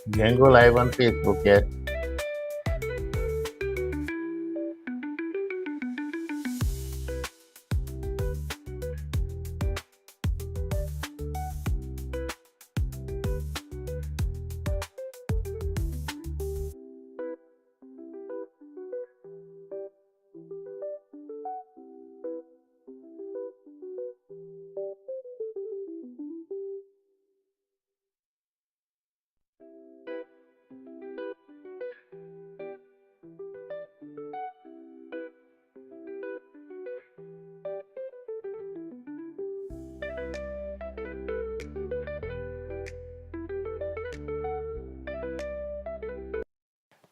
You can go live on Facebook yet.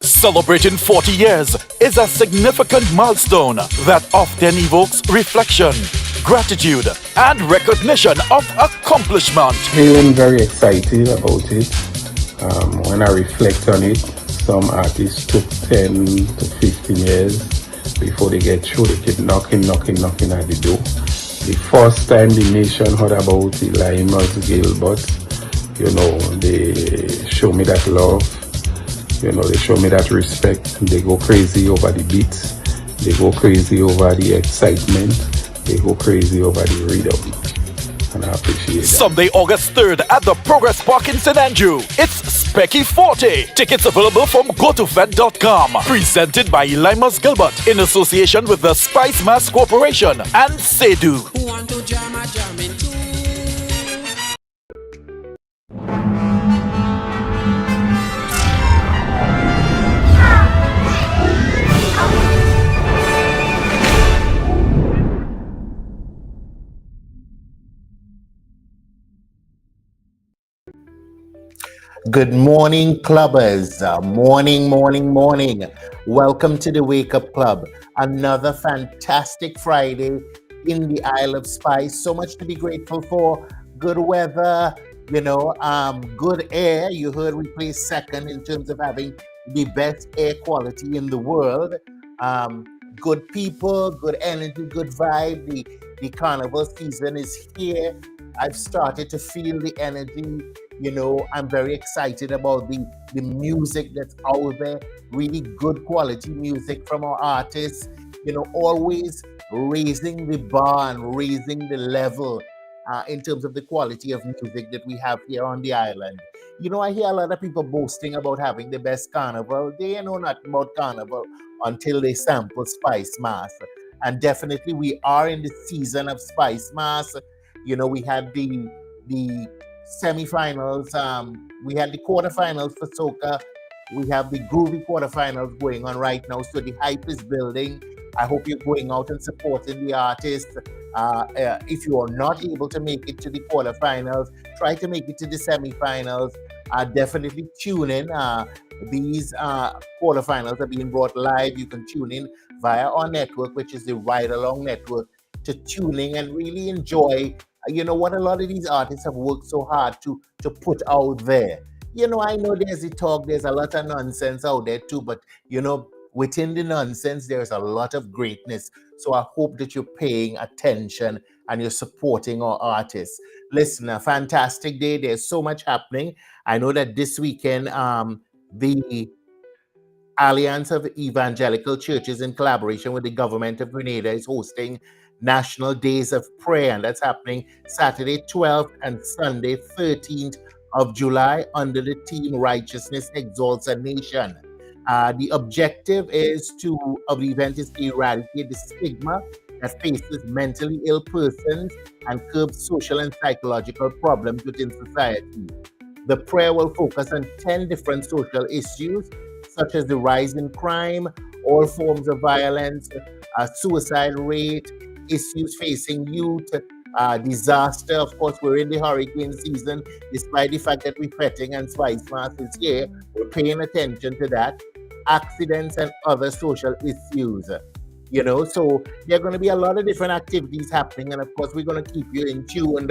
Celebrating 40 years is a significant milestone that often evokes reflection, gratitude, and recognition of accomplishment. Feeling very excited about it. When I reflect on it, some artists took 10 to 15 years before they get through. They keep knocking at the door. The first time the nation heard about the Limas Gilbert, they show me that love, they show me that respect. They go crazy over the beats. They go crazy over the excitement. They go crazy over the rhythm. And I appreciate that. Sunday, August 3rd at the Progress Park in St. Andrew. It's Specky 40. Tickets available from gotofed.com. Presented by Limas Gilbert in association with the Spice Mass Corporation and Sedu. Who want to jam a jamming too? Good morning, clubbers. Morning. Welcome to the Wake Up Club. Another fantastic Friday in the Isle of Spice. So much to be grateful for. Good weather, good air. You heard we placed second in terms of having the best air quality in the world. Good people, good energy, good vibe. The carnival season is here. I've started to feel the energy. I'm very excited about the music that's out there, really good quality music from our artists, always raising the bar and raising the level in terms of the quality of music that we have here on the island. I hear a lot of people boasting about having the best carnival. They know nothing about carnival until they sample Spice Mass. And definitely we are in the season of Spice Mass. We had the semi-finals. We had the quarterfinals for soca. We have the groovy quarterfinals going on right now. So the hype is building. I hope you're going out and supporting the artists. If you are not able to make it to the quarterfinals, try to make it to the semi-finals. Definitely tune in. These quarterfinals are being brought live. You can tune in via our network, which is the Ride Along Network, to tuning and really enjoy what a lot of these artists have worked so hard to put out there. I know there's the talk, there's a lot of nonsense out there too, but within the nonsense, there's a lot of greatness. So I hope that you're paying attention and you're supporting our artists. Listen, a fantastic day. There's so much happening. I know that this weekend, the Alliance of Evangelical Churches, in collaboration with the government of Grenada, is hosting National Days of Prayer, and that's happening Saturday 12th and Sunday 13th of July under the theme Righteousness Exalts a Nation. The objective of the event is to eradicate the stigma that faces mentally ill persons and curb social and psychological problems within society. The prayer will focus on 10 different social issues, such as the rise in crime, all forms of violence, suicide rate, issues facing youth, disaster. Of course, we're in the hurricane season. Despite the fact that we're petting and Spice Mass is here, we're paying attention to that. Accidents and other social issues. So there are going to be a lot of different activities happening, and of course, we're going to keep you in tune.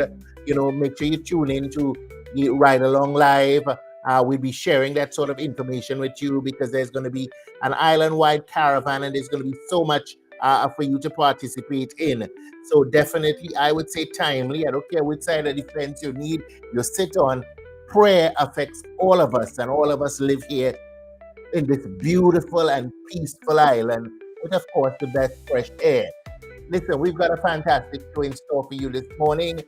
Make sure you tune in to the Ride Along Live. We'll be sharing that sort of information with you because there's going to be an island-wide caravan, and there's going to be so much for you to participate in. So definitely, I would say timely. I don't care which side of the fence you sit on. prayer affects all of us, and all of us live here in this beautiful and peaceful island with, of course, the best fresh air. Listen, we've got a fantastic show in store for you this morning.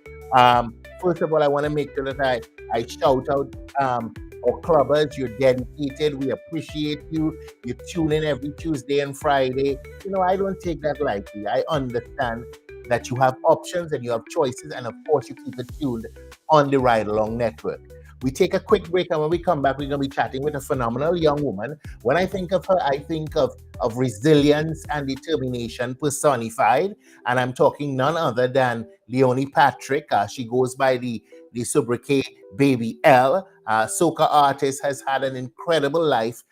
First of all, I want to make sure that I shout out our clubbers. You're dedicated. We appreciate you. You tune in every Tuesday and Friday. I don't take that lightly. I understand that you have options and you have choices, and of course, you keep it tuned on the Ride Along Network. We take a quick break, and when we come back, we're going to be chatting with a phenomenal young woman. When I think of her, I think of resilience and determination personified, and I'm talking none other than Leonie Patrick. She goes by the sobriquet Baby L. Soca artist, has had an incredible life.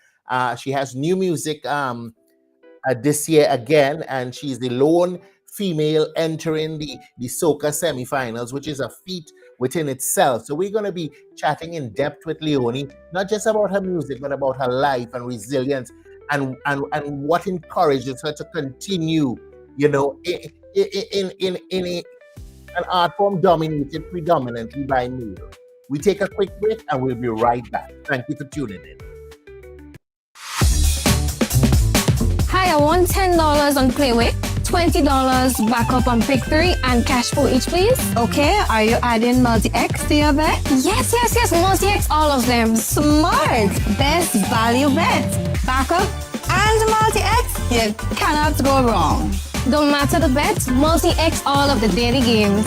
She has new music this year again, and she's the lone female entering the soca semifinals, which is a feat within itself. So we're going to be chatting in depth with Leonie, not just about her music, but about her life and resilience, and what encourages her to continue, in an art form dominated predominantly by male. We take a quick break and we'll be right back. Thank you for tuning in. Hi, I want $10 on Playway, $20 back up on Pick 3, and cash for each, please. Okay, are you adding multi-X to your bet? Yes, multi-X, all of them. Smart! Best value bet. Backup and multi-X, you cannot go wrong. Don't matter the bet, multi-X all of the daily games.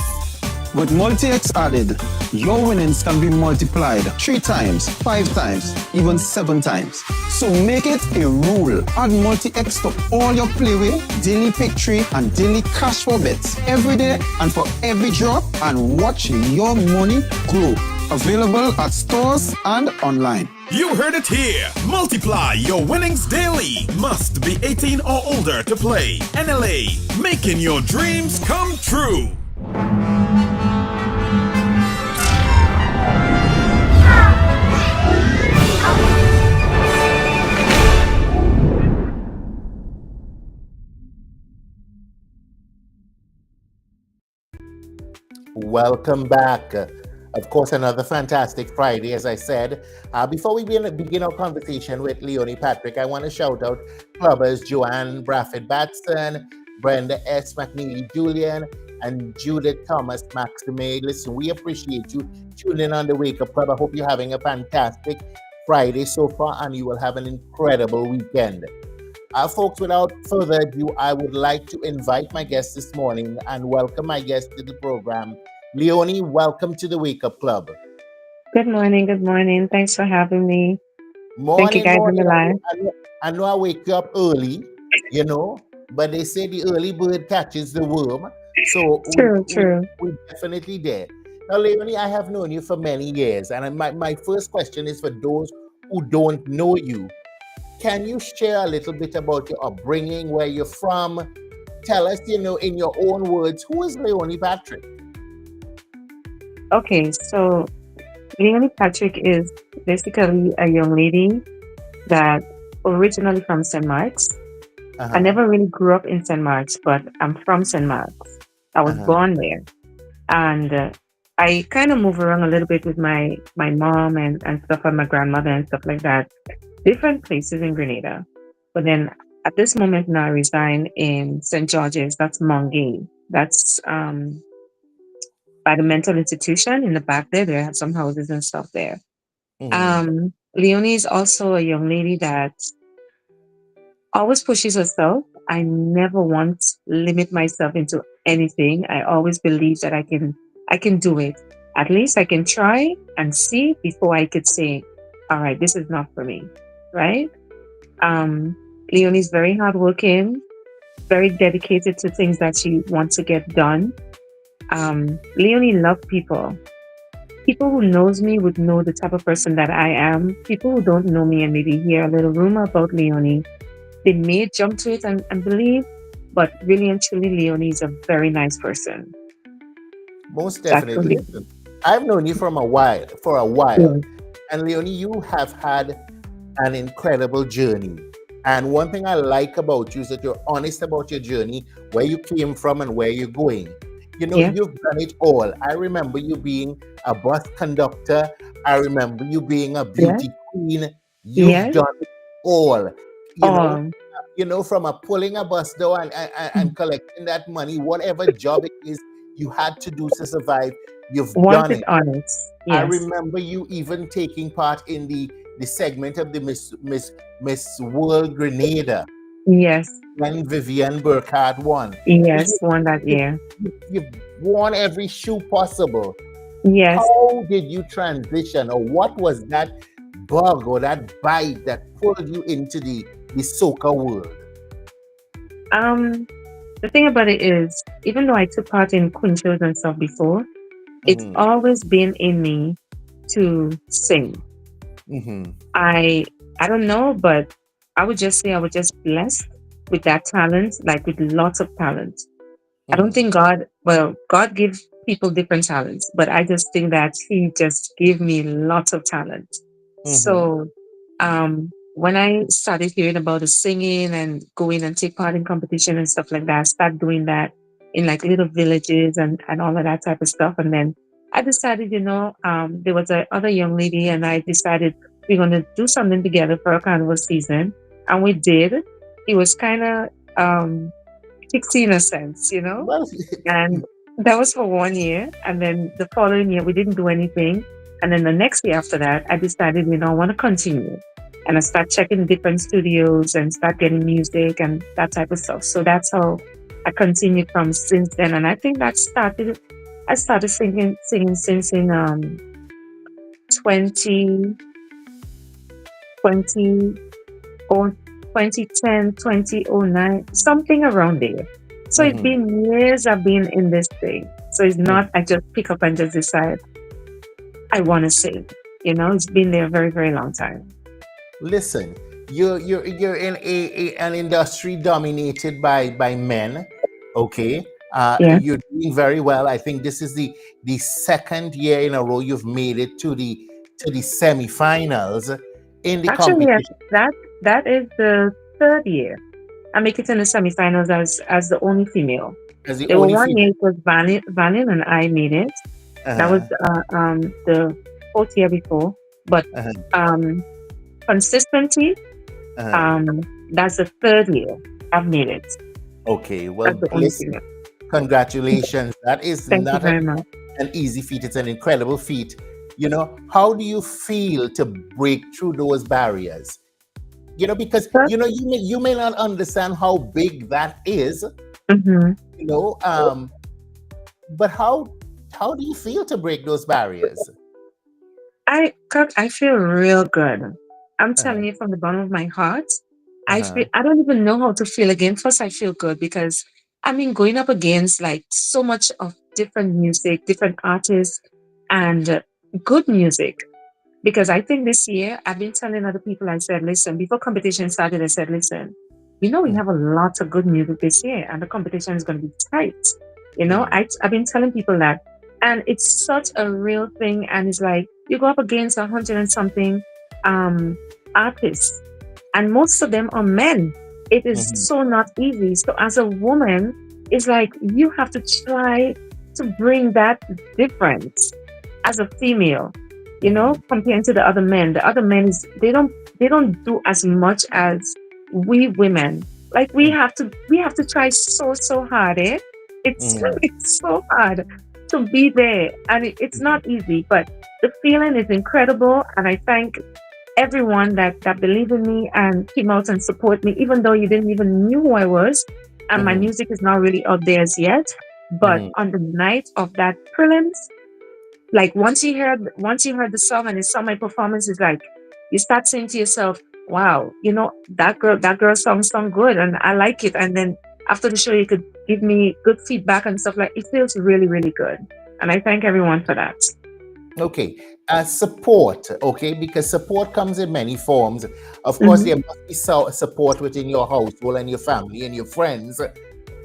With multi-X added, your winnings can be multiplied 3 times, 5 times, even 7 times. So make it a rule. Add multi-X to all your Playway, daily pick 3, and daily cash for bets every day and for every drop, and watch your money grow. Available at stores and online. You heard it here. Multiply your winnings daily. Must be 18 or older to play. NLA, making your dreams come true. Welcome back. Of course, another fantastic Friday, as I said. Before we begin our conversation with Leonie Patrick, I want to shout out clubbers Joanne Brafford Batson, Brenda S. McNeely Julian, and Judith Thomas Maxime. Listen, we appreciate you tuning in on the Wake Up Club. I hope you're having a fantastic Friday so far, and you will have an incredible weekend. Folks, without further ado, I would like to invite my guest this morning and welcome my guest to the program. Leonie, welcome to the Wake Up Club. Good morning. Thanks for having me. Thank you guys in the line. I know I wake you up early, but they say the early bird catches the worm. So True. We definitely did. Now, Leonie, I have known you for many years, and my first question is for those who don't know you. Can you share a little bit about your upbringing, where you're from? Tell us, in your own words, who is Leonie Patrick? Okay, so Leonie Patrick is basically a young lady that originally from St. Mark's. I never really grew up in St. Mark's, but I'm from St. Mark's. I was born there. And I kind of move around a little bit with my mom and stuff, and my grandmother and stuff like that. Different places in Grenada. But then at this moment now I reside in St. George's, that's Mongay. That's by the mental institution in the back there. They have some houses and stuff there. Leonie is also a young lady that always pushes herself. I never once limit myself into anything. I always believe that I can do it. At least I can try and see before I could say, all right, this is not for me. Right? Leonie is very hardworking, very dedicated to things that she wants to get done. Leonie loves people. People who knows me would know the type of person that I am. People who don't know me and maybe hear a little rumor about Leonie, they may jump to it and believe, but really and truly, Leonie is a very nice person. Most definitely. I've known you for a while. And Leonie, you have had an incredible journey. And one thing I like about you is that you're honest about your journey, where you came from and where you're going. You've done it all. I remember you being a bus conductor, I remember you being a Yes. beauty queen. You've Yes. done it all. Oh. From a pulling a bus door and collecting that money, whatever job it is you had to do to survive, you've Was done it it. honest? I Yes. remember you even taking part in the segment of the Miss World Grenada Yes. when Vivienne Burkhardt won. Yes. Won that year. You've worn every shoe possible. Yes. How did you transition, or what was that bug or that bite that pulled you into the soca world? The thing about it is, even though I took part in Queen shows and stuff before, it's Mhm. always been in me to sing. Mhm. I don't know, but I would just say I was just blessed with that talent, like with lots of talent. I don't think God gives people different talents, but I just think that He just gave me lots of talent. So when I started hearing about the singing and going and take part in competition and stuff like that, I started doing that in like little villages and all of that type of stuff. And then I decided, there was a other young lady and I decided we're going to do something together for a carnival season. And we did. It was kind of pixie in a sense, Well, and that was for 1 year. And then the following year, we didn't do anything. And then the next year after that, I decided, I want to continue. And I start checking different studios and start getting music and that type of stuff. So that's how I continued from since then. And I think I started singing since in 2010, 2009, something around there. So it's been years I've been in this thing. So it's not I just pick up and just decide I want to sing. It's been there a very, very long time. Listen, you're in an industry dominated by men, okay? Yeah. You're doing very well. I think this is the second year in a row you've made it to the semifinals in the Actually, competition. that is the third year. I make it in the semifinals as the only female. As the There were only 1 female. year it was Valiant and I made it. That was the fourth year before. But consistency, that's the third year I've made it. Okay, well, That's the only listen, female. congratulations. That is Thank you not very much. an easy feat. It's an incredible feat. How do you feel to break through those barriers? Because Well- you may not understand how big that is. But how do you feel to break those barriers? I feel real good. I'm telling you from the bottom of my heart. I don't even know how to feel again. First, I feel good because going up against like so much of different music, different artists, and good music. Because I think this year I've been telling other people, I said, listen, before competition started, I said, listen, we have a lot of good music this year and the competition is going to be tight. I've been telling people that, and it's such a real thing. And it's like, you go up against 100 and something artists, and most of them are men. It is so not easy. So as a woman, it's like you have to try to bring that difference as a female, compared to the other men. The other men they don't do as much as we women. Like we have to try so hard. It's so hard to be there, and it's not easy, but the feeling is incredible. And I thank everyone that believed in me and came out and support me, even though you didn't even knew who I was, and my music is not really out there as yet. But on the night of that prelims, like once you heard the song and you saw my performance, it's like you start saying to yourself, wow, that girl song good and I like it. And then after the show you could give me good feedback and stuff. Like it feels really, really good. And I thank everyone for that. Okay. Support, okay, because support comes in many forms. Of course, there must be support within your household and your family and your friends.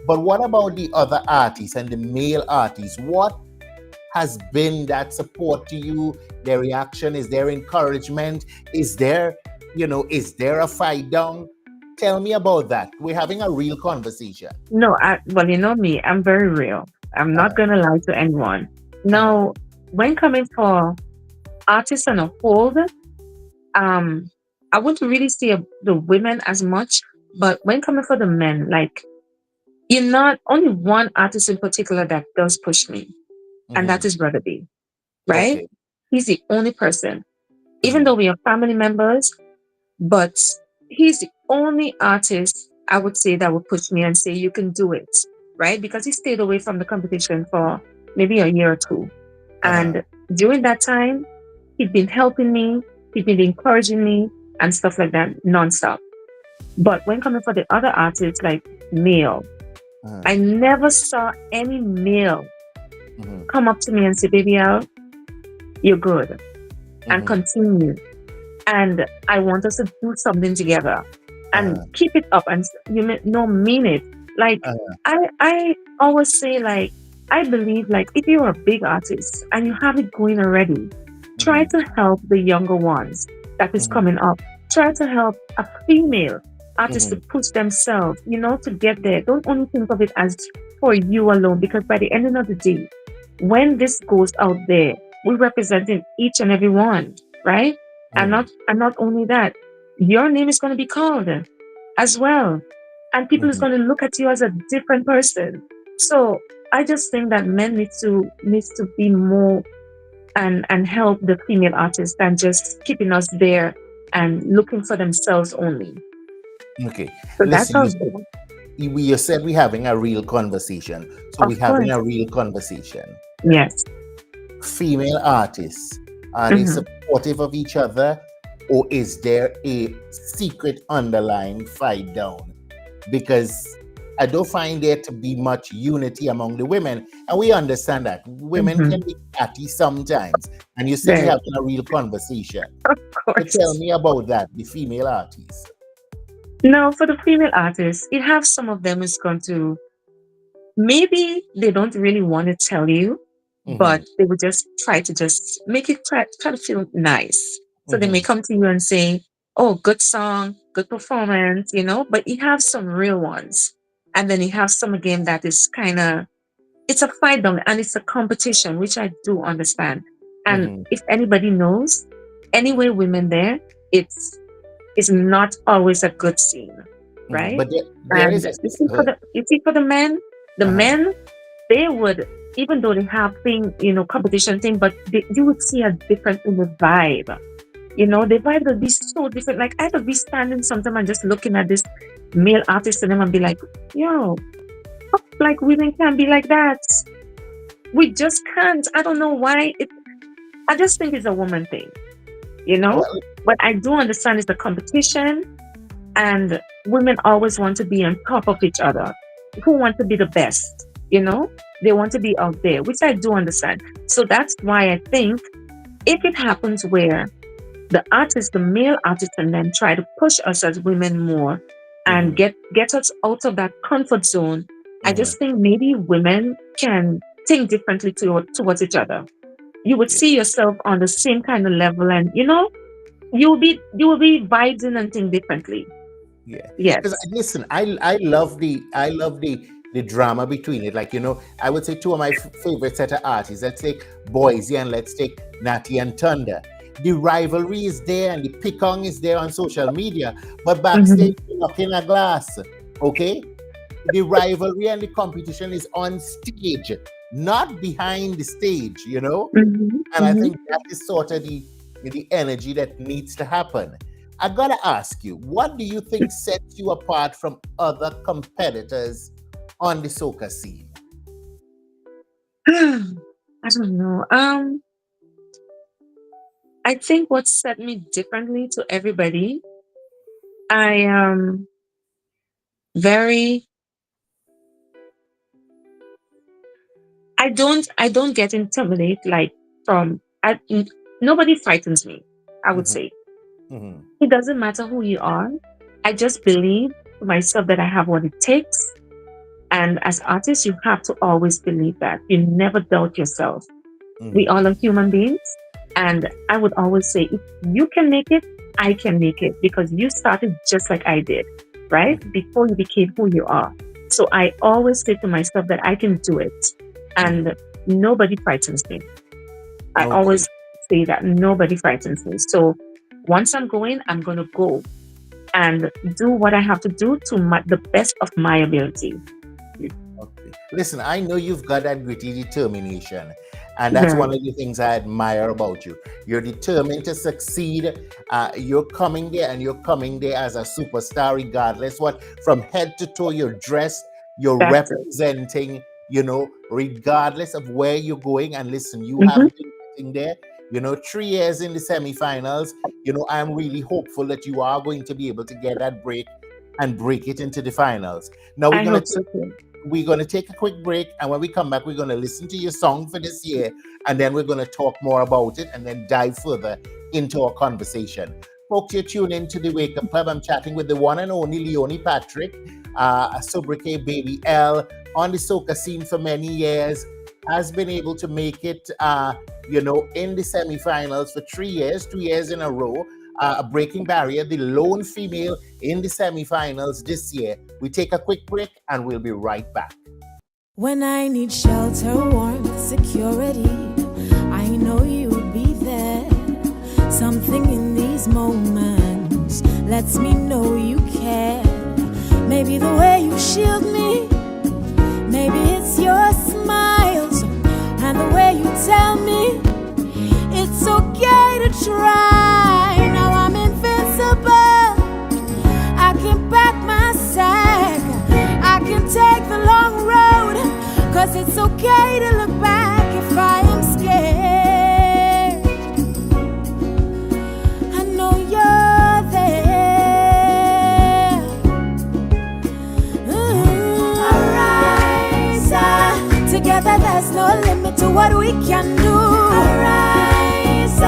But what about the other artists and the male artists? What has been that support to you? Their reaction? Is there encouragement? Is there a fight down? Tell me about that. We're having a real conversation. No, you know me, I'm very real. I'm not going to lie to anyone. No, when coming for artists on a whole, I wouldn't really say the women as much, but when coming for the men, like, you're not only one artist in particular that does push me, and that is Brother B, right? Okay. He's the only person, even though we are family members, but he's the only artist I would say that would push me and say, you can do it, right? Because he stayed away from the competition for maybe a year or two. And during that time, he'd been helping me, he'd been encouraging me and stuff like that nonstop. But when coming for the other artists, like male, I never saw any male come up to me and say, baby Al, you're good, and continue. And I want us to do something together and keep it up, and mean it. Like, I always say, like, I believe, like, if you're a big artist and you have it going already, try to help the younger ones that is coming up. Try to help a female artist to push themselves, to get there. Don't only think of it as for you alone, because by the end of the day, when this goes out there, we're representing each and every one, right? And not only that, your name is going to be called as well, and people is going to look at you as a different person. So I just think that men needs to be more and help the female artists than just keeping us there and looking for themselves only. Okay. So Listen, that's how. you said we're having a real conversation. So we're having a real conversation. Yes. Female artists, are they supportive of each other, or is there a secret underlying fight down? Because I don't find there to be much unity among the women, and we understand that women can be catty sometimes, and you said you're having a real conversation. Of course. So tell me about that, the female artists. No, for the female artists, it have some of them is going to, maybe they don't really want to tell you, but they would just try to make it try to feel nice. So they may come to you and say, oh, good song, good performance, but you have some real ones. And then you have some again that is kind of, it's a fight down and it's a competition, which I do understand. And if anybody knows, anyway, women there, it's not always a good scene, right? But there is you see for the men, men, they would, even though they have competition thing, but you would see a different in the vibe. The vibe would be so different. Like, I would be standing sometime and just looking at this male artist and them and be like, yo, like, women can't be like that. We just can't. I don't know why. I just think it's a woman thing, But I do understand it's a competition, and women always want to be on top of each other. Who want to be the best? They want to be out there, which I do understand. So that's why I think if it happens where the male artist, and then try to push us as women more and get us out of that comfort zone, I just think maybe women can think differently towards each other. You would see yourself on the same kind of level, and you will be vibing and think differently. Yeah. Yes. Listen, I love the drama between it. Like, I would say two of my favorite set of artists. Let's take Boise and let's take Natty and Thunder. The rivalry is there and the pick-on is there on social media, but backstage, knocking a glass. Okay? The rivalry and the competition is on stage, not behind the stage, And I think that is sort of the energy that needs to happen. I gotta ask you, what do you think sets you apart from other competitors on the soca scene? I don't know. I think what set me differently to everybody, I am very. I don't get intimidated nobody frightens me, I would say. It doesn't matter who you are. I just believe myself that I have what it takes. And as artists, you have to always believe that. You never doubt yourself. We all are human beings. And I would always say, if you can make it, I can make it, because you started just like I did, right? Before you became who you are. So I always say to myself that I can do it. And nobody frightens me. I always say that nobody frightens me. So once I'm going to go and do what I have to do to the best of my ability. Okay. Listen, I know you've got that gritty determination, and that's one of the things I admire about you. You're determined to succeed. You're coming there, and you're coming there as a superstar, regardless what, from head to toe, you're dressed, you're representing, regardless of where you're going. And listen, you have been getting there. 3 years in the semifinals. I'm really hopeful that you are going to be able to get that break and break it into the finals. Now we're going to take a quick break, and when we come back, we're going to listen to your song for this year, and then we're going to talk more about it and then dive further into our conversation. Folks, you're tuned in to the Wake Up Club. I'm chatting with the one and only Leonie Patrick, a sobriquet Baby L, on the soca scene for many years, has been able to make it, in the semifinals for 3 years, 2 years in a row, breaking barrier, the lone female in the semifinals this year. We take a quick break and we'll be right back. When I need shelter, warmth, security, I know you'll be there. Something in these moments lets me know you care. Maybe the way you shield me, maybe it's your smiles and the way you tell me it's okay to try. Now I'm invincible. I can pack my sack, I can take the long road, 'cause it's okay to look back if I am scared. I know you're there. Arise, together there's no limit to what we can do. Arise,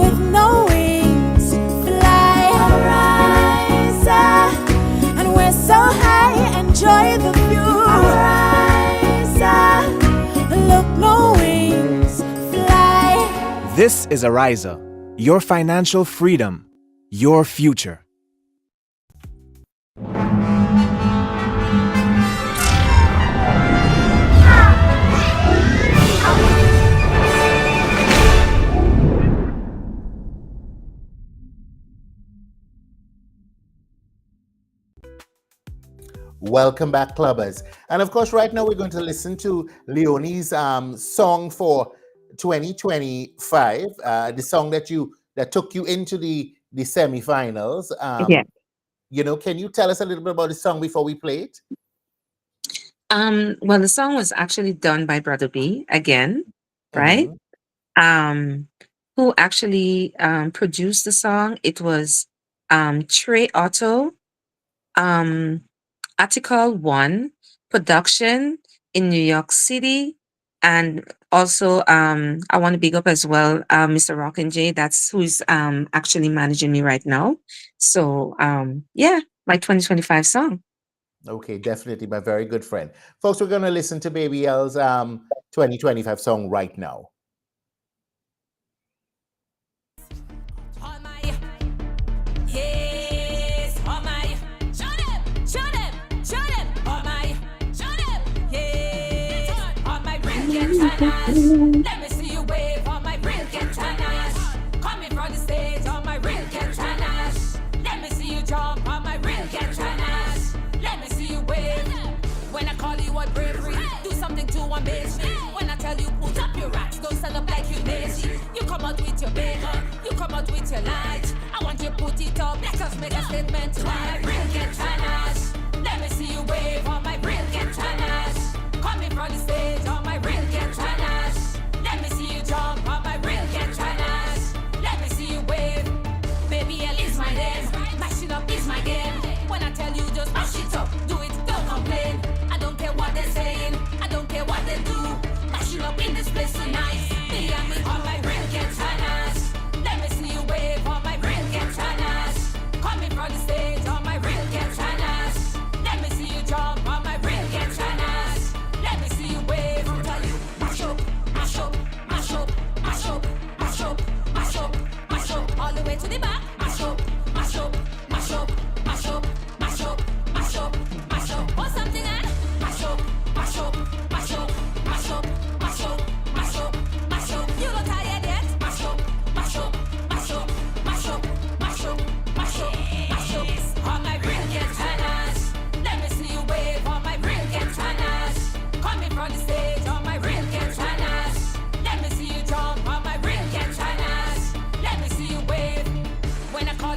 with no wings, fly. Arise, and we're so high, enjoy the view. Arise, look, no wings, fly. This is Ariza, your financial freedom, your future. Welcome back, clubbers. And of course, right now we're going to listen to Leonie's song for 2025, the song that took you into the semifinals. Can you tell us a little bit about the song before we play it? Well, the song was actually done by Brother B again, right? Who actually produced the song? It was Trey Otto, Article 1 production in New York City. And also, I want to big up as well, Mr. Rockin' J. That's who's actually managing me right now. So, my 2025 song. Okay, definitely my very good friend. Folks, we're going to listen to Baby L's 2025 song right now. Let me see you wave on my real Kentanas. Coming from the stage on my real Kentanas. Let me see you jump on my real Kentanas. Let me see you wave. When I call you what bravery, do something to amaze me. When I tell you put up your racks, don't stand up like you lazy. You come out with your bacon, you come out with your light. I want you to put it up, let us make a statement tonight. Real Kentanas. Let me see you wave on my real Kentanas. Coming from the stage on my real Kentanas. Let me see you jump on my real Kentanas. Let me see you wave. Baby L is my name. Mash it up is my game. When I tell you just mash it up, do it, don't complain. I don't care what they're saying, I don't care what they do. Mash it up in this place tonight. Me and me on my real Kentanas. Let me see you wave on my real Kentanas. Coming from the stage on my real Kentanas. Let me see you jump on my real Kentanas. Let me see you wave. Tell you mash up, mash up, mash up, mash up, mash up, mash up, mash up, all the way to the back. Mash up, mash up, mash up, mash up, mash up, mash up, mash up. Or something and mash up, mash up, mash up, mash up, mash up, mash up, mash up. You not tired yet?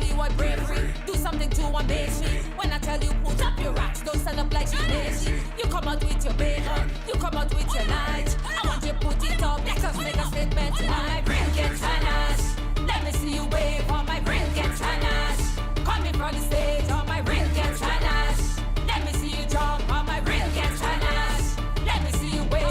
see you what bravery. Do something to amaze me. When I tell you put up your rocks, don't stand up like she's lazy. You come out with your paper, you come out with your light. I want you to put it up, let us make a statement tonight. Brilliant Tanas, let me see you wave on my brilliant Tanas. Coming from the stage on my brilliant Tanas. Let me see you jump on my brilliant Tanas. Let me see you wave.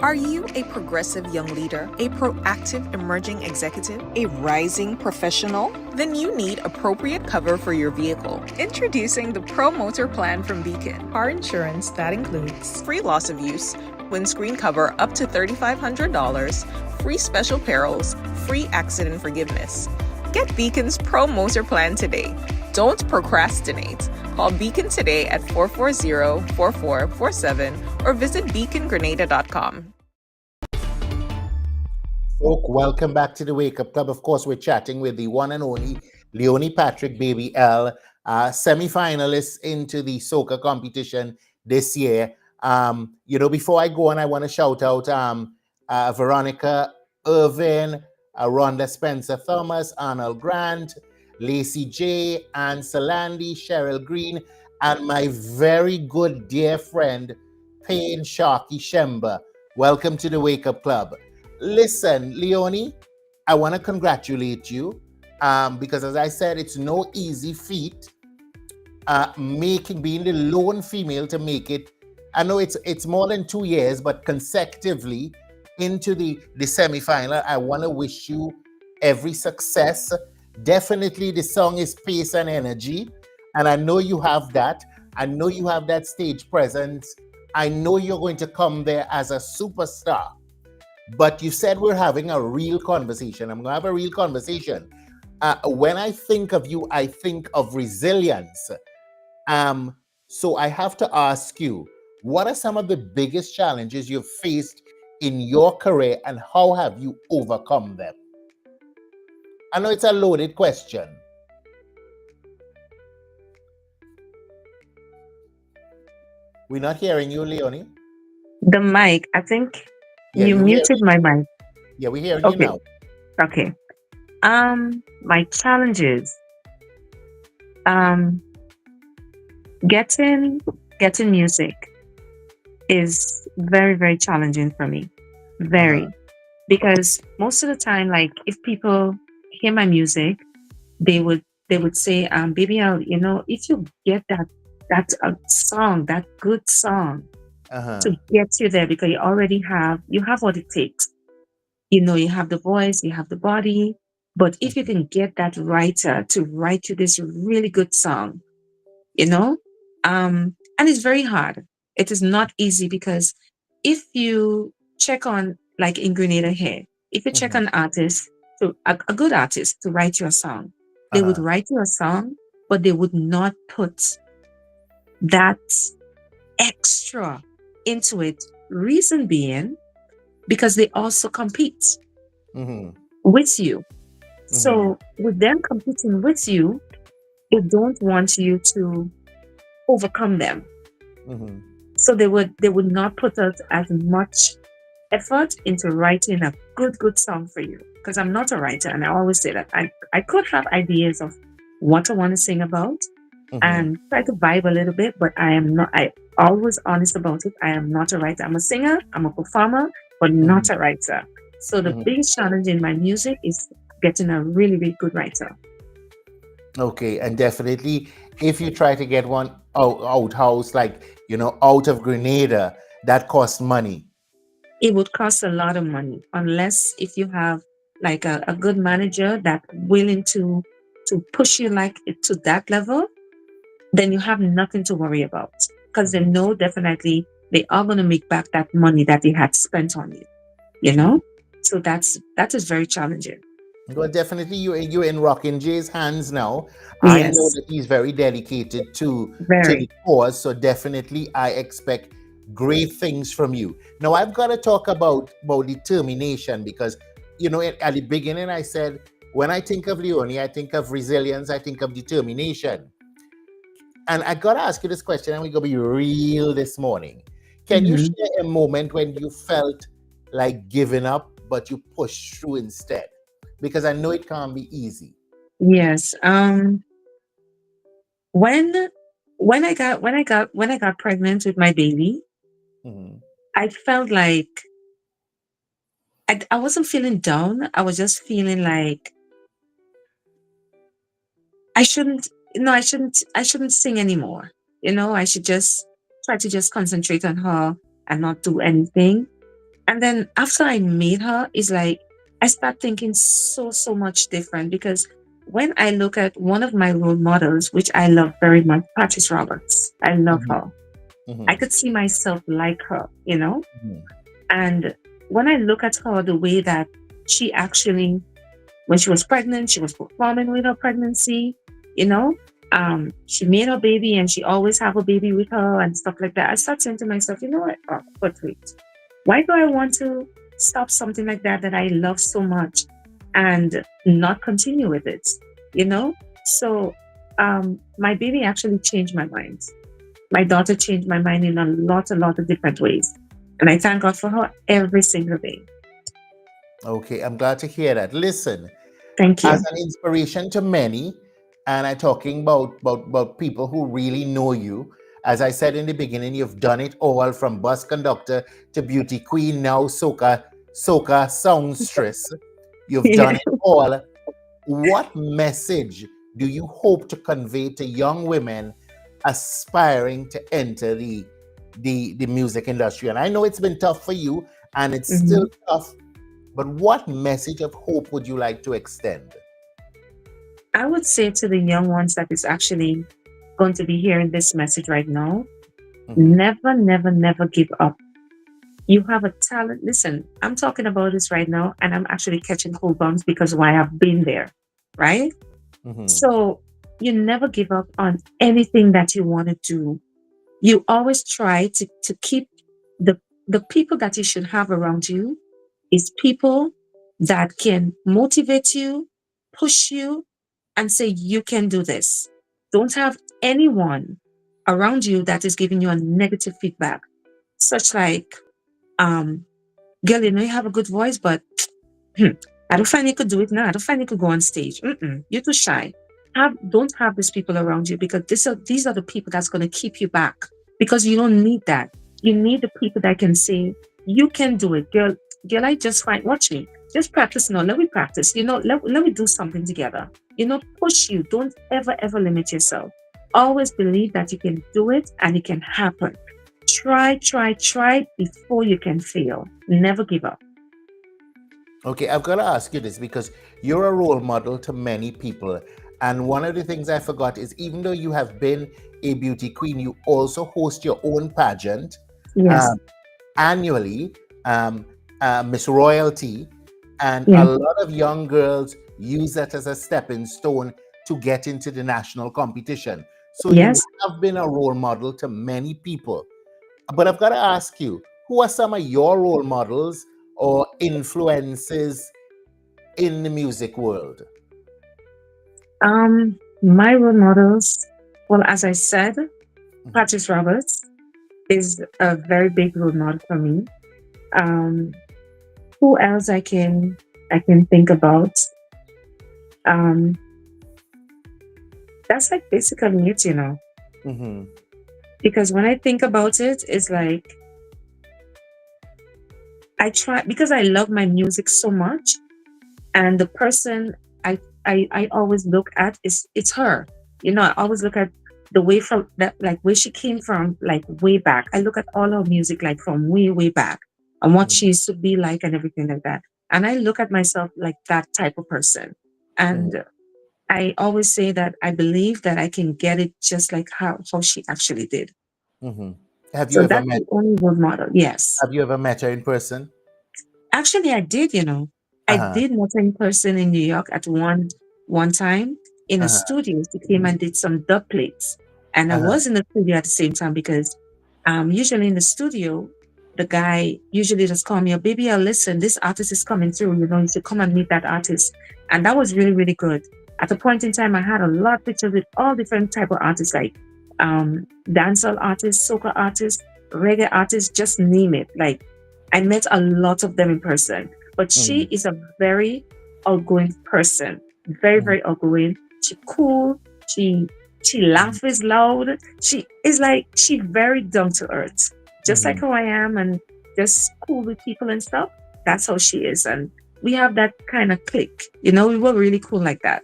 Are you a progressive young leader, a proactive emerging executive, a rising professional? Then you need appropriate cover for your vehicle. Introducing the Pro Motor Plan from Beacon. Car insurance that includes free loss of use, windscreen cover up to $3,500, free special perils, free accident forgiveness. Get Beacon's Pro Motor Plan today. Don't procrastinate. Call Beacon today at 440-4447 or visit beacongrenada.com. Folk, welcome back to the Wake Up Club. Of course, we're chatting with the one and only Leonie Patrick, Baby L, semi-finalists into the soca competition this year. Before I go on, I want to shout out Veronica Irvin, Rhonda Spencer Thomas, Arnold Grant, Lacey J, Ann Salandi, Cheryl Green, and my very good dear friend, Payne Sharky Shemba. Welcome to the Wake Up Club. Listen, Leonie, I want to congratulate you because, as I said, it's no easy feat being the lone female to make it. I know it's more than 2 years, but consecutively into the semi-final. I want to wish you every success. Definitely the song is pace and energy, and I know you have that. I know you have that stage presence. I know you're going to come there as a superstar. But you said we're having a real conversation. I'm going to have a real conversation. When I think of you, I think of resilience. So I have to ask you, what are some of the biggest challenges you've faced in your career and how have you overcome them? I know it's a loaded question. We're not hearing you, Leonie. The mic, I think you muted my mic. Yeah, we're hearing you now. Okay. My challenges. Getting music is very, very challenging for me. Very. Because most of the time, like if people hear my music, they would say, Baby L, if you get that song, that good song, to get you there, because you have what it takes. You have the voice, you have the body, but if you can get that writer to write you this really good song, and it's very hard. It is not easy because if you check on, like in Grenada here, if you check on artists, a good artist to write you a song, they would write you a song, but they would not put that extra into it. Reason being, because they also compete with you. So with them competing with you, they don't want you to overcome them. So they would not put out as much effort into writing a good song for you. Because I'm not a writer, and I always say that I could have ideas of what I want to sing about and try to vibe a little bit, but I am not. I always honest about it. I am not a writer. I'm a singer. I'm a performer. but not Mhm. a writer. So the Mhm. biggest challenge in my music is getting a really, really good writer. Okay, and definitely, if you try to get one out house, like out of Grenada, that costs money. It would cost a lot of money unless if you have like a good manager that willing to push you like it to that level, then you have nothing to worry about because they know definitely they are going to make back that money that they had spent on you, you know? So that is very challenging. Well, definitely, you're in Rockin' Jay's hands now. I know Yes, that he's very dedicated to the very. cause, so definitely, I expect great things from you. Now, I've got to talk about determination because at the beginning I said when I think of Leonie, I think of resilience, I think of determination, and I got to ask you this question, and we're gonna be real this morning. Can you Mhm. share a moment when you felt like giving up, but you pushed through instead? Because I know it can't be easy. Yes. When when I got pregnant with my baby, Mhm. I felt like I wasn't feeling down. I was just feeling like I shouldn't, no, I shouldn't sing anymore. I should just try to just concentrate on her and not do anything. And then after I made her, it's like I start thinking so much different because when I look at one of my role models, which I love very much, Patrice Roberts, I love Mhm. her. I Mhm. could see myself like her. Mhm. And when I look at her, the way that she actually, when she was pregnant, she was performing with her pregnancy, you know. She made her baby and she always have a baby with her and stuff like that. I start saying to myself, you know what? Oh, but wait, why do I want to stop something like that I love so much and not continue with it? You know? So my baby actually changed my mind. My daughter changed my mind in a lot of different ways. And I thank God for her every single day. Okay, I'm glad to hear that. Listen, Thank as you. an inspiration to many, and I'm talking about people who really know you. As I said in the beginning, you've done it all from bus conductor to beauty queen, now soca songstress. You've Yeah. done it all. What message do you hope to convey to young women aspiring to enter the music industry? And I know it's been tough for you, and it's still Mhm. tough. But what message of hope would you like to extend? I would say to the young ones that is actually going to be hearing this message right now, Mhm. never, never, never give up. You have a talent. Listen, I'm talking about this right now, and I'm actually catching cold bumps because why I've been there, right? Mhm. So you never give up on anything that you want to do. You always try to keep the the people that you should have around you is people that can motivate you, push you, and say you can do this. Don't have anyone around you that is giving you a negative feedback, such like, um, girl, you have a good voice, but I don't find you could do it now. I don't find you could go on stage. You're too shy. Don't have these people around you because these are the people that's going to keep you back because you don't need that. You need the people that can say, you can do it, girl. Girl, I just find, watch me. Just practice now. Let me practice. Let me do something together. Push you. Don't ever limit yourself. Always believe that you can do it and it can happen. Try before you can fail. Never give up. Okay, I've got to ask you this because you're a role model to many people. And one of the things I forgot is even though you have been a beauty queen, you also host your own pageant Yes. um, annually, um, Miss Royalty. And a Yeah. lot of young girls use that as a stepping stone to get into the national competition. So you Yes. have been a role model to many people. But I've got to ask you, who are some of your role models or influences in the music world? My role models, well, as I said, Mhm. Patrice Roberts is a very big role model for me. Um, who else I can think about? Um, that's like basically it. Mhm. Because when I think about it, it's like I try because I love my music so much, and the person I always look at is it's her. You know, I always look at the way from that, like where she came from, like way back. I look at all her music like from way back, and what she used to be like and everything like that. And I look at myself like that type of person. And I always say that I believe that I can get it just like how she actually did. Have you So ever that's met? the only role model. Yes. Have you ever met her in person? Actually, I did, you know. I did meet her in person in New York at one time in a studio. She came and did some dub plates. And I was in the studio at the same time because usually in the studio, the guy usually just call me, oh, baby, I'll listen. This artist is coming through. You know, you should come and meet that artist. And that was really, really good. At a point in time, I had a lot of pictures with all different type of artists, like dancehall artists, soca artists, reggae artists, just name it. Like I met a lot of them in person. But she is a very outgoing person. Very, very outgoing. She cool. She laughs loud. She very down to earth. Just like how I am, and just cool with people and stuff. That's how she is. And we have that kind of click. You know, we were really cool like that.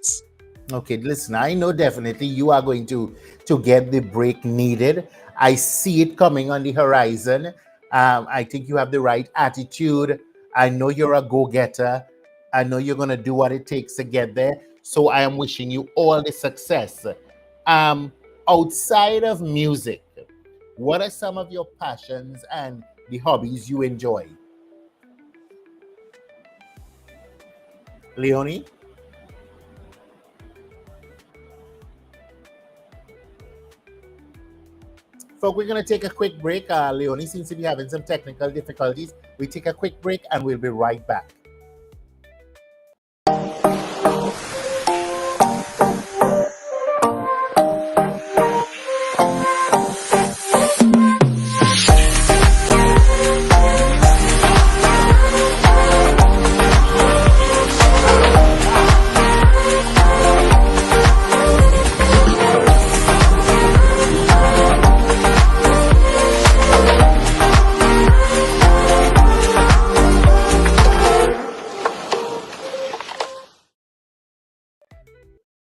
Okay, listen, I know definitely you are going to get the break needed. I see it coming on the horizon. I think you have the right attitude. I know you're a go-getter. I know you're going to do what it takes to get there. So I am wishing you all the success. Outside of music, what are some of your passions and the hobbies you enjoy? Leonie? Folks, we're going to take a quick break. Leonie seems to be having some technical difficulties. We take a quick break and we'll be right back.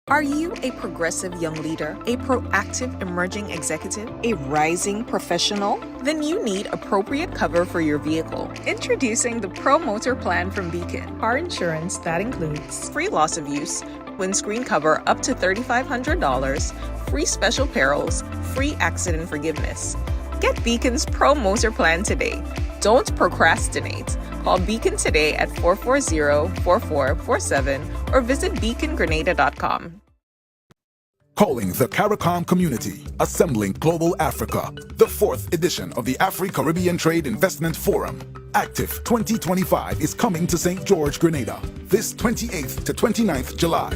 Are you a progressive young leader, a proactive emerging executive, a rising professional? Then you need appropriate cover for your vehicle. Introducing the Pro Motor Plan from Beacon. Car insurance that includes free loss of use, windscreen cover up to $3,500, free special perils, free accident forgiveness. Get Beacon's Pro Motor Plan today. Don't procrastinate. Call Beacon today at 440-4447 or visit beacongrenada.com. Calling the CARICOM community, assembling Global Africa, the 4th edition of the Afri-Caribbean Trade Investment Forum. Active 2025 is coming to St. George, Grenada, this 28th to 29th July.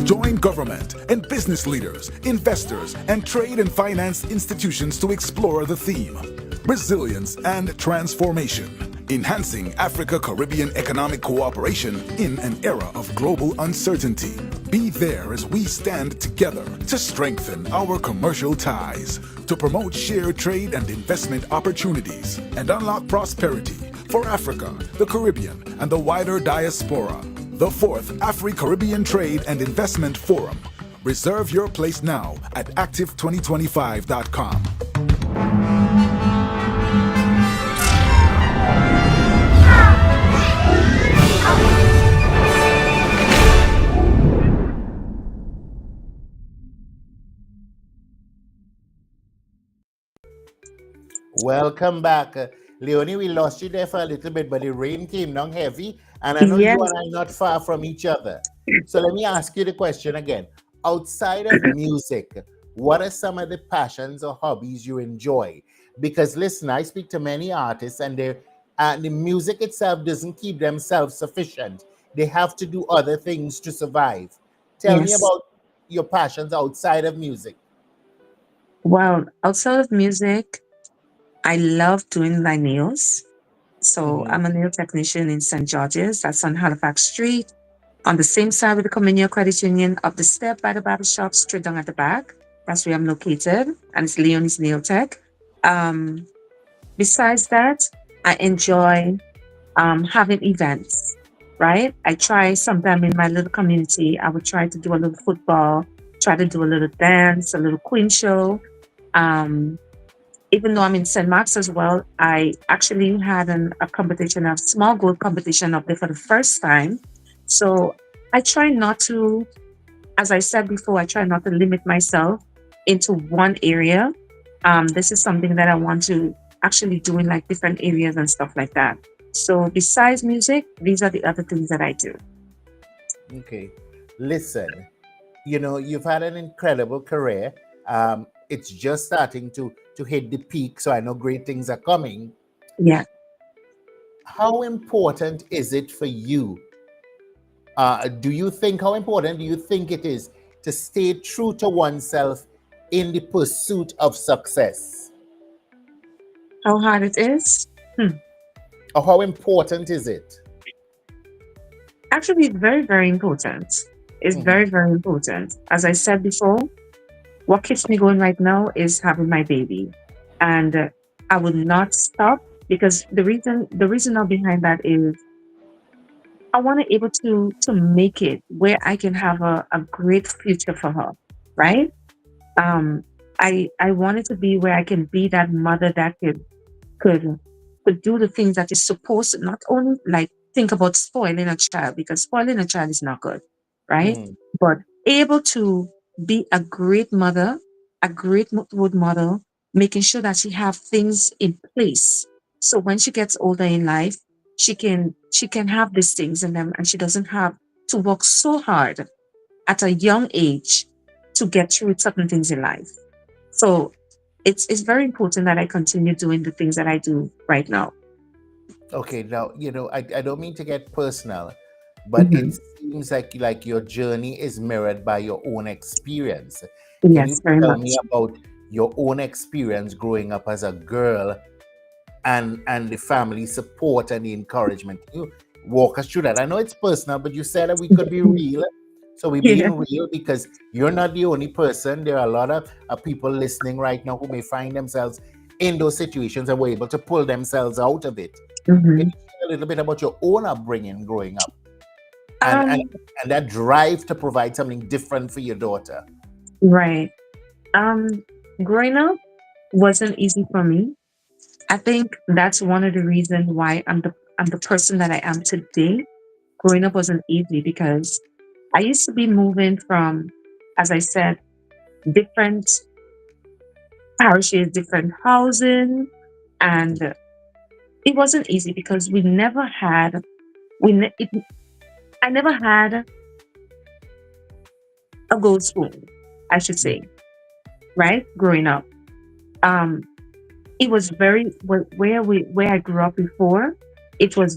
Join government and business leaders, investors, and trade and finance institutions to explore the theme, Resilience and Transformation, enhancing Africa-Caribbean economic cooperation in an era of global uncertainty. Be there as we stand together to strengthen our commercial ties, to promote shared trade and investment opportunities, and unlock prosperity for Africa, the Caribbean, and the wider diaspora. The 4th Afri-Caribbean Trade and Investment Forum. Reserve your place now at active2025.com. Welcome back. Leonie, we lost you there for a little bit, but the rain came down heavy, and I know you and I are not far from each other. So let me ask you the question again. Outside of music, what are some of the passions or hobbies you enjoy? Because listen, I speak to many artists, and the music itself doesn't keep them self-sufficient. They have to do other things to survive. Tell me about your passions outside of music. Well, outside of music, I love doing my nails. So I'm a nail technician in St. George's. That's on Halifax Street. On the same side with the Community Credit Union, up the step by the barber shop, straight down at the back. That's where I'm located. And it's Leonie's Nail Tech. besides that, I enjoy having events, right? I try sometime in my little community, I would try to do a little football, try to do a little dance, a little queen show. Um, Even though I'm in St. Mark's as well, I actually had a competition, a small goal competition up there for the first time. So I try not to, as I said before, I try not to limit myself into one area. This is something that I want to actually do in like different areas and stuff like that. So besides music, these are the other things that I do. Okay. Listen, you've had an incredible career. It's just starting to hit the peak, so I know great things are coming. Yeah. How important is it for you? How important do you think it is to stay true to oneself in the pursuit of success? How hard it is? Or how important is it? Actually, it's very, very important. It's very, very important. As I said before, what keeps me going right now is having my baby. And I would not stop because the reason now behind that is I want to be able to make it where I can have a great future for her, right? I want it to be where I can be that mother that could do the things that is supposed to, not only like think about spoiling a child, because spoiling a child is not good, right? But able to be a great mother, a great role model, making sure that she have things in place. So when she gets older in life, she can have these things in them and she doesn't have to work so hard at a young age to get through certain things in life. So it's very important that I continue doing the things that I do right now. Okay, now, I don't mean to get personal, but it seems like your journey is mirrored by your own experience. Can you Yes, very tell much. me about your own experience growing up as a girl and the family support and the encouragement? Can you walk us through that? I know it's personal, but you said that we could be real. So we're Yeah. being real because you're not the only person. There are a lot of people listening right now who may find themselves in those situations and were able to pull themselves out of it. Can you share a little bit about your own upbringing growing up and that drive to provide something different for your daughter? Right. Growing up wasn't easy for me. I think that's one of the reasons why I'm the person that I am today. Growing up wasn't easy because I used to be moving from, as I said, different parishes, different housing, and it wasn't easy because we never had we ne- it, I never had a gold spoon, I should say, right? Growing up, um, it was very where I grew up before. It was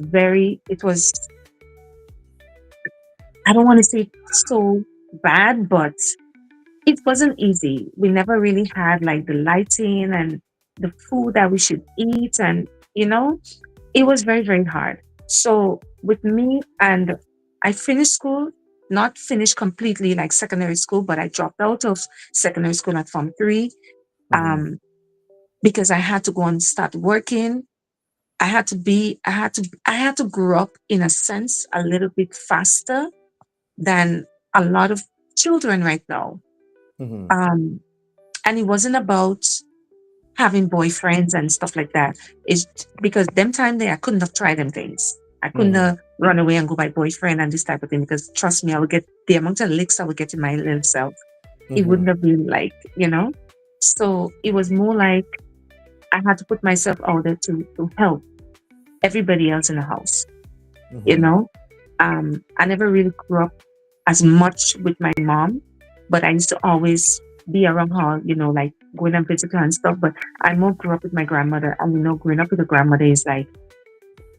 I don't want to say so bad, but it wasn't easy. We never really had like the lighting and the food that we should eat, and you know, it was very, very hard. So with me, and I finished school, not finished completely like secondary school, but I dropped out of secondary school at Form 3 um, because I had to go and start working. I had to grow up in a sense a little bit faster than a lot of children right now. Um, and it wasn't about having boyfriends and stuff like that. It's because them time there I couldn't have tried them things. I couldn't have run away and go by boyfriend and this type of thing because trust me, I would get the amount of licks I would get in my little self. It wouldn't have been like, So it was more like I had to put myself out there to help everybody else in the house. I never really grew up as much with my mom, but I used to always be around her, like going and visit her and stuff. But I more grew up with my grandmother. And growing up with a grandmother is like,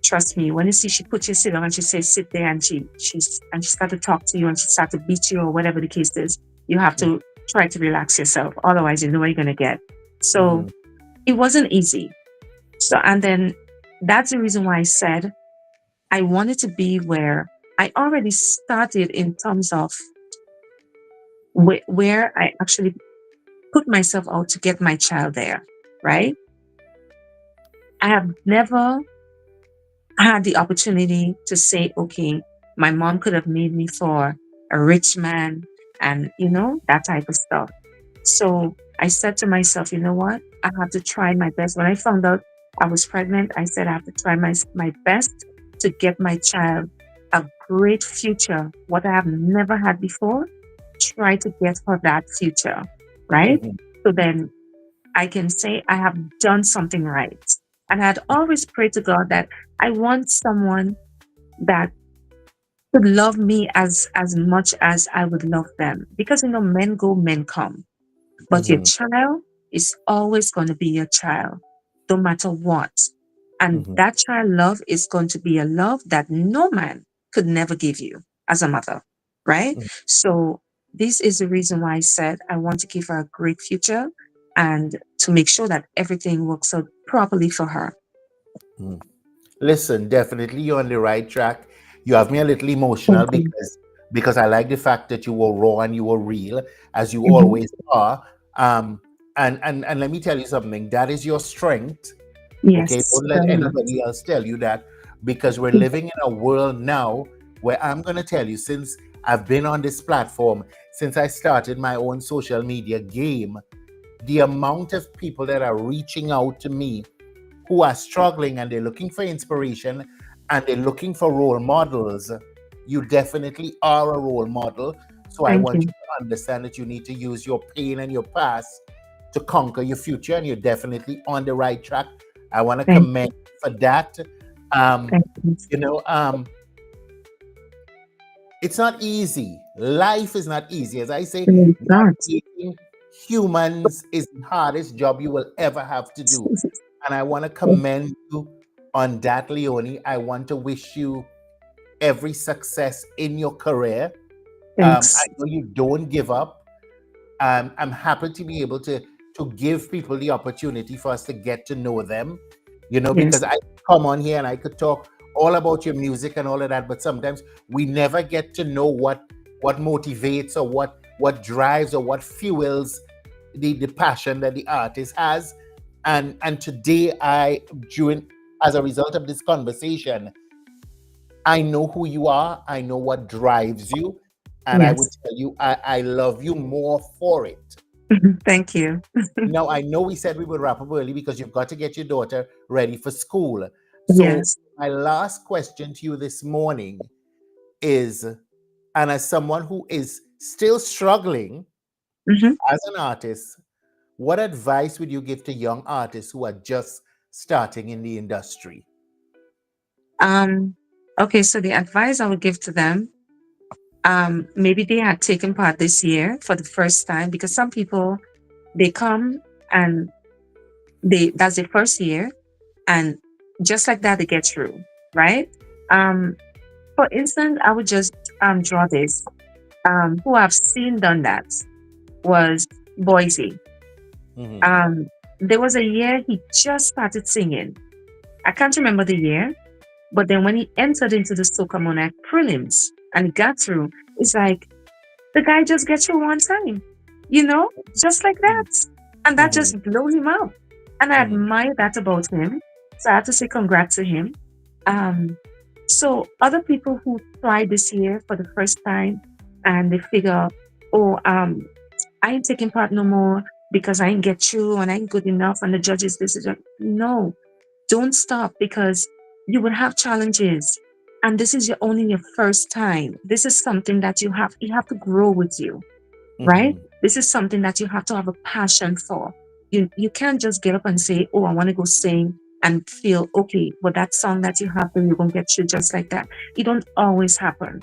trust me, when you see she puts you sit down and she says sit there and she start to talk to you and she start to beat you or whatever the case is, you have to try to relax yourself. Otherwise, you know what you're gonna get. So it wasn't easy. So and then that's the reason why I said I wanted to be where I already started in terms of where I actually put myself out to get my child there, right? I have never had the opportunity to say, okay, my mom could have made me for a rich man and, that type of stuff. So I said to myself, you know what? I have to try my best. When I found out I was pregnant, I said I have to try my best to get my child a great future, what I have never had before, try to get her that future, right? So then I can say I have done something right. And I'd always pray to God that I want someone that could love me as much as I would love them. Because men go, men come. But your child is always going to be your child, no matter what. And that child love is going to be a love that no man could never give you as a mother, right? So this is the reason why I said I want to give her a great future and to make sure that everything works out properly for her. Listen, definitely you're on the right track. You have me a little emotional because I like the fact that you were raw and you were real, as you always are. And let me tell you something, that is your strength. Yes, okay, don't let anybody else tell you that, because we're living in a world now where I'm going to tell you, since I've been on this platform, since I started my own social media game, the amount of people that are reaching out to me who are struggling and they're looking for inspiration and they're looking for role models. You definitely are a role model. So I want you to understand that you need to use your pain and your past to conquer your future, and you're definitely on the right track. I want to commend you for that. It's not easy. Life is not easy. As I say, navigating humans is the hardest job you will ever have to do. And I want to commend you on that, Leonie. I want to wish you every success in your career. I know you don't give up. I'm happy to be able to give people the opportunity for us to get to know them, because I come on here and I could talk all about your music and all of that, but sometimes we never get to know what motivates or what drives or what fuels the passion that the artist has. And today as a result of this conversation, I know who you are, I know what drives you, and I would tell you I love you more for it. Thank you. Now, I know we said we would wrap up early because you've got to get your daughter ready for school. So my last question to you this morning is, and as someone who is still struggling as an artist, what advice would you give to young artists who are just starting in the industry? Okay, so the advice I would give to them, maybe they had taken part this year for the first time, because some people, they come and that's their first year, and just like that they get through, right? For instance, I would just draw this. Who I've seen done that was Boise. There was a year he just started singing. I can't remember the year, but then when he entered into the Soca Monarch prelims and got through, it's like the guy just gets through one time, just like that. And that just blew him up. And I admire that about him. So I have to say congrats to him. So other people who tried this year for the first time and they figure, I ain't taking part no more because I ain't get through and I ain't good enough and the judges this is no, don't stop, because you will have challenges, and this is only your first time. This is something that you have to grow with you, right? This is something that you have to have a passion for. You can't just get up and say, I want to go sing and feel okay, but that song that you have, then you're going to get through just like that. It don't always happen.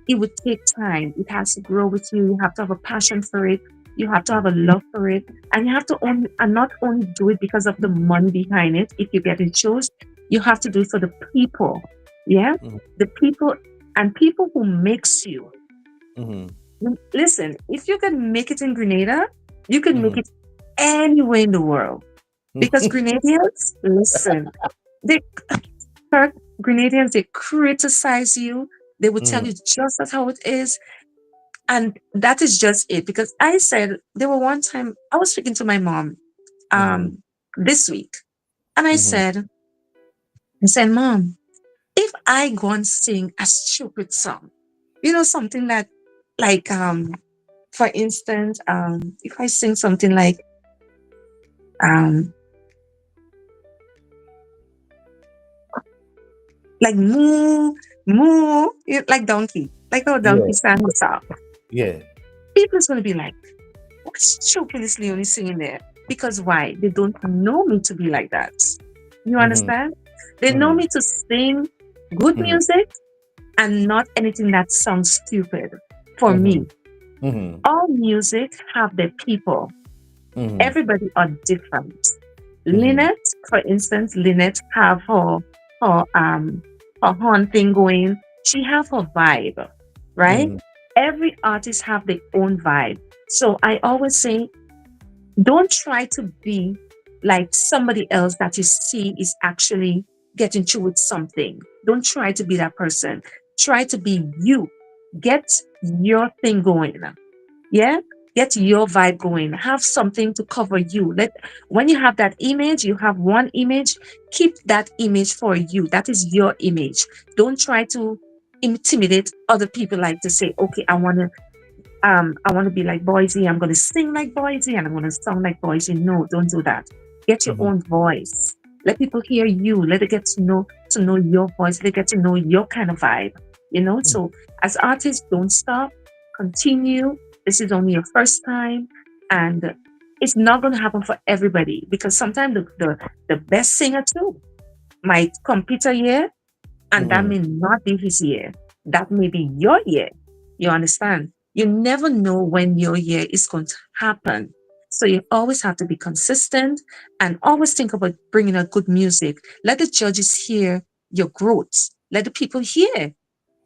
It would take time. It has to grow with you. You have to have a passion for it. You have to have a love for it. And you have to not only do it because of the money behind it, if you get it chose, you have to do it for the people. Yeah? The people and people who makes you. Listen, if you can make it in Grenada, you can make it anywhere in the world. Because Grenadians, listen, Grenadians, they criticize you. They will tell you just that's how it is. And that is just it. Because I said, there were one time I was speaking to my mom this week. And I said, and said, Mom, if I go and sing a stupid song, something that, like, for instance, if I sing something um, like moo, moo, like donkey, like how Yeah, donkey sang the song, yeah. people's going to be like, what stupid is Leonie singing there? Because why? They don't know me to be like that. You Mm-hmm. understand? They know Mm-hmm. me to sing good Mm-hmm. music and not anything that sounds stupid. For Mm-hmm. me, Mm-hmm. all music have their people. Mm-hmm. Everybody are different. Mm-hmm. Lynette, for instance, Lynette have her her horn thing going. She have her vibe, right? Mm-hmm. Every artist have their own vibe. So I always say, don't try to be like somebody else that you see is actually getting through with something. Don't try to be that person. Try to be you. Get your thing going. Yeah, get your vibe going. Have something to cover you. When you have that image, you have one image. Keep that image for you. That is your image. Don't try to intimidate other people, like to say, okay, I want to be like Boise. I'm going to sing like Boise and I'm going to sound like Boise. No, don't do that. Get your Mm-hmm. own voice. Let people hear you. Let it get to know your voice. Let it get to know your kind of vibe. So as artists, don't stop. Continue. This is only your first time, and it's not going to happen for everybody, because sometimes the best singer too might compete a year, and that Mm-hmm. may not be his year. That may be your year. You understand? You never know when your year is going to happen. So you always have to be consistent and always think about bringing out good music. Let the judges hear your growth. Let the people hear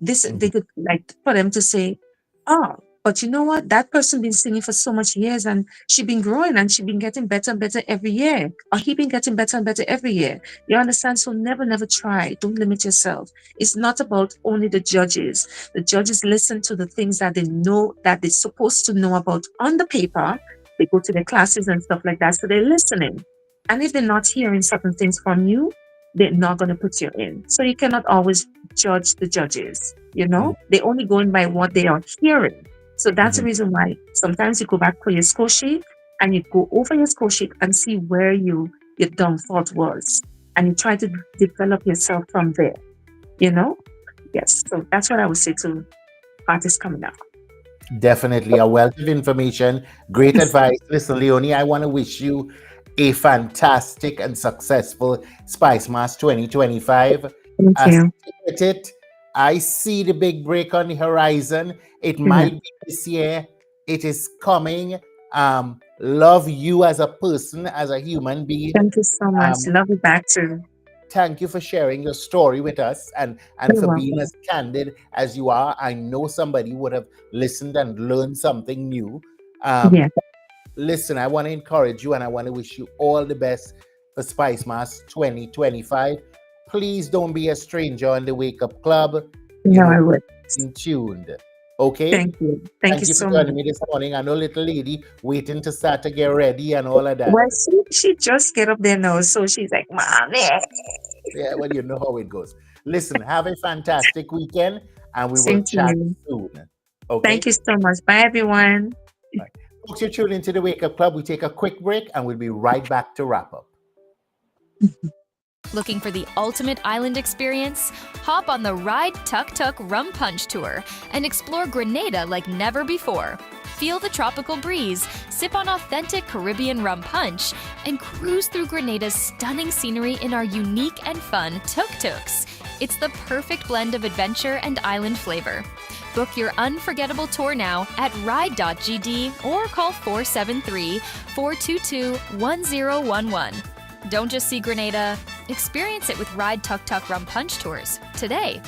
this. Mm-hmm. They could, like, for them to say, oh, but you know what? That person been singing for so much years and she been growing and she been getting better and better every year. Or he been getting better and better every year. You understand? So never try. Don't limit yourself. It's not about only the judges. The judges listen to the things that they know, that they're supposed to know about on the paper. They go to their classes and stuff like that. So they're listening. And if they're not hearing certain things from you, they're not going to put you in. So you cannot always judge the judges. They're only going by what they are hearing. So that's the Mm-hmm. reason why sometimes you go back for your score sheet and you go over your score sheet and see where your downfall was. And you try to develop yourself from there. Yes. So that's what I would say to artists coming up. Definitely a wealth of information. Great advice. Listen, Leonie, I want to wish you a fantastic and successful Spice Mass 2025. Thank you. Stick with it. I see the big break on the horizon. It might be this year. It is coming. Love you as a person, as a human being. Thank you so much. Um, Love you back too. Thank you for sharing your story with us and You're for being welcome. as candid as you are. I know somebody would have listened and learned something new. Yeah. Listen, I want to encourage you and I want to wish you all the best for Spice Mass 2025. Please don't be a stranger on the Wake Up Club. No, I would. In tuned. Okay? Thank you. Thank you you so for much. joining me this morning. I know little lady waiting to start to get ready and all of that. Well, she just get up there now, so she's like, Mommy. Yeah, well, you know how it goes. Listen, have a fantastic weekend and we will Same to chat you. soon. Okay? Thank you so much. Bye, everyone. Right. Folks, you're tuned into the Wake Up Club. We take a quick break and we'll be right back to wrap up. Looking for the ultimate island experience? Hop on the Ride Tuk Tuk Rum Punch Tour and explore Grenada like never before. Feel the tropical breeze, sip on authentic Caribbean rum punch, and cruise through Grenada's stunning scenery in our unique and fun tuk-tuks. It's the perfect blend of adventure and island flavor. Book your unforgettable tour now at ride.gd or call 473-422-1011. Don't just see Grenada, experience it with Ride Tuk Tuk Rum Punch Tours today.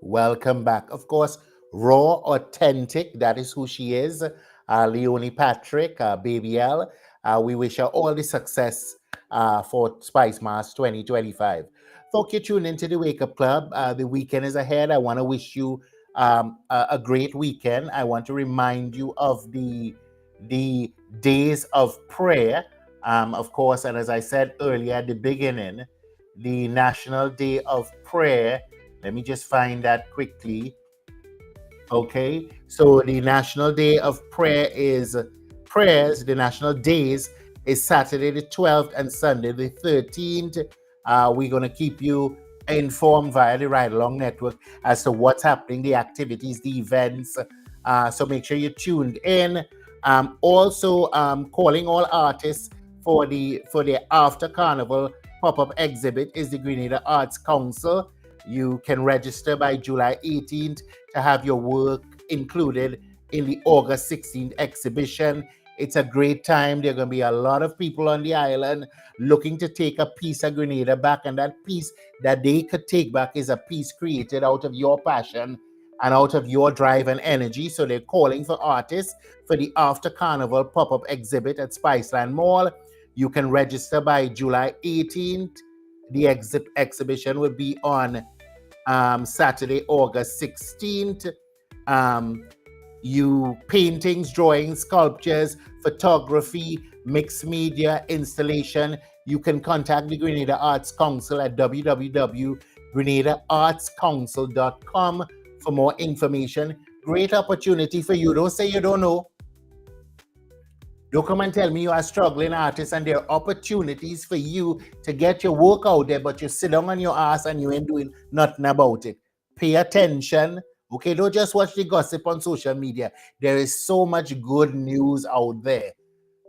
Welcome back. Of course, Raw, authentic, that is who she is. Leonie Patrick, Baby L. We wish her all the success for Spice Mass 2025. Folk, you tune into the Wake Up Club. The weekend is ahead. I want to wish you a great weekend. I want to remind you of the days of prayer. Of course, and as I said earlier at the beginning, the National Day of Prayer. Let me just find that quickly. Okay, so the National Day of Prayer is prayers. The National Days is Saturday the 12th and Sunday the 13th. We're going to keep you informed via the Ride Along Network as to what's happening, the activities, the events. So make sure you're tuned in. Also, calling all artists for the After Carnival pop-up exhibit is the Grenada Arts Council. You can register by July 18th to have your work included in the August 16th exhibition. It's a great time. There are going to be a lot of people on the island looking to take a piece of Grenada back, and that piece that they could take back is a piece created out of your passion and out of your drive and energy. So they're calling for artists for the After Carnival pop-up exhibit at Spiceland Mall. You can register by July 18th. The exhibition will be on Saturday, August 16th. You paintings, drawings, sculptures, photography, mixed media, installation. You can contact the Grenada Arts Council at www.grenadaartscouncil.com for more information. Great opportunity for you. Don't say you don't know. Don't come and tell me you are a struggling artist and there are opportunities for you to get your work out there, but you sit down on your ass and you ain't doing nothing about it. Pay attention. Okay, don't just watch the gossip on social media. There is so much good news out there.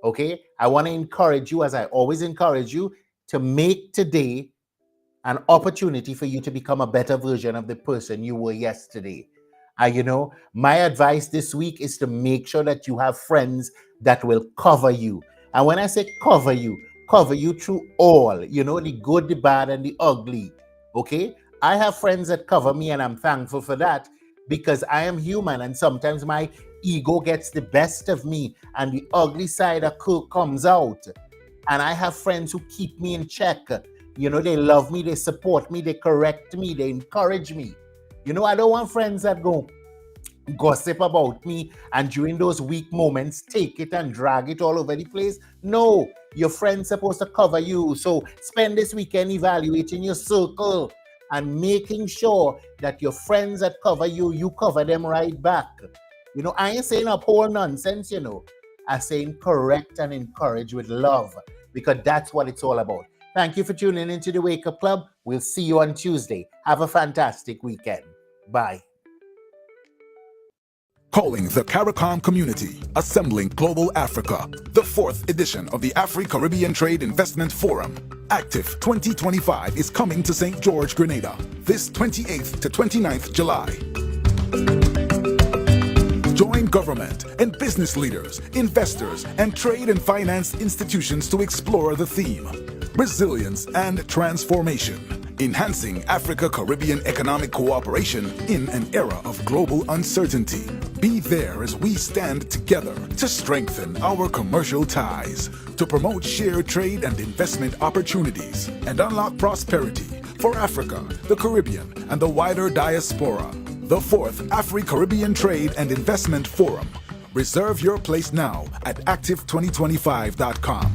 Okay, I want to encourage you, as I always encourage you, to make today an opportunity for you to become a better version of the person you were yesterday. My advice this week is to make sure that you have friends that will cover you. And when I say cover you through all, the good, the bad, and the ugly. Okay? I have friends that cover me, and I'm thankful for that because I am human, and sometimes my ego gets the best of me, and the ugly side of Kirk comes out. And I have friends who keep me in check. They love me, they support me, they correct me, they encourage me. I don't want friends that go gossip about me and during those weak moments take it and drag it all over the place. No, your friend's supposed to cover you. So spend this weekend evaluating your circle and making sure that your friends that cover you, you cover them right back. I ain't saying uphold nonsense, I'm saying correct and encourage with love, because that's what it's all about. Thank you for tuning into the Wake Up Club. We'll see you on Tuesday. Have a fantastic weekend. Bye. Calling the CARICOM community, assembling Global Africa, the 4th edition of the Afri-Caribbean Trade Investment Forum. Active 2025 is coming to St. George, Grenada, this 28th to 29th July. Join government and business leaders, investors, and trade and finance institutions to explore the theme, Resilience and Transformation, enhancing Africa-Caribbean economic cooperation in an era of global uncertainty. Be there as we stand together to strengthen our commercial ties, to promote shared trade and investment opportunities, and unlock prosperity for Africa, the Caribbean, and the wider diaspora. The 4th Afri-Caribbean Trade and Investment Forum. Reserve your place now at active2025.com.